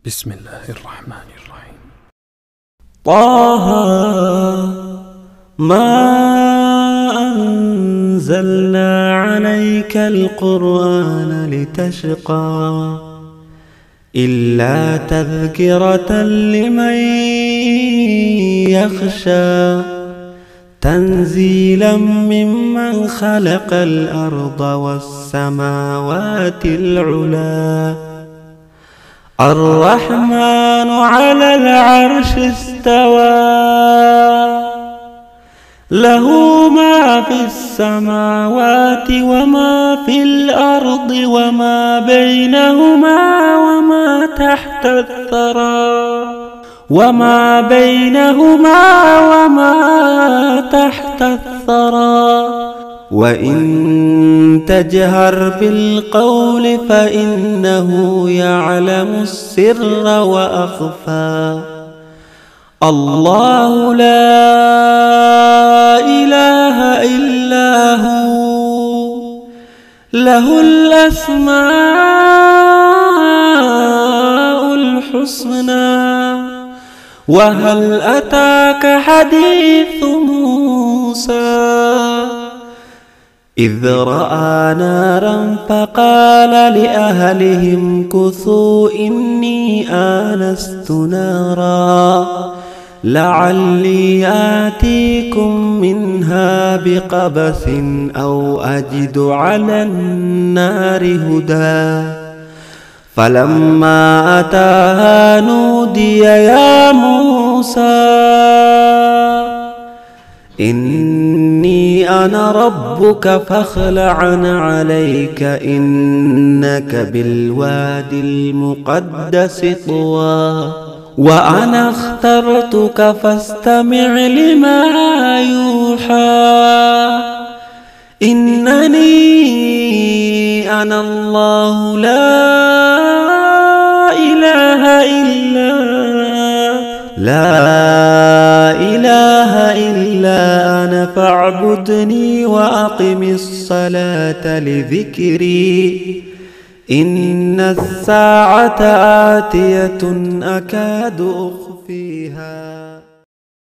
بسم الله الرحمن الرحيم. طه ما أنزلنا عليك القرآن لتشقى إلا تذكرة لمن يخشى تنزيلا ممن خلق الأرض والسماوات العلى الرحمن على العرش استوى له ما في السماوات وما في الأرض وما بينهما وما تحت الثرى وإن تجهر بالقول فإنه يعلم السر وأخفى الله لا إله إلا هو له الأسماء الحسنى وهل أتاك حديث موسى إذ رأى نارا فقال لأهلهم كثوا إني آنست نارا لعلي آتيكم منها بقبس أو أجد على النار هدى فلما أتاها نودي يا موسى إني أنا ربك فاخلع عليك إنك بالوادي المقدس طوى وأنا اخترتك فاستمع لما يوحى إنني أنا الله لا إله إلا أنا فاعبدني وأقم الصلاة لذكري إن الساعة آتية أكاد أخفيها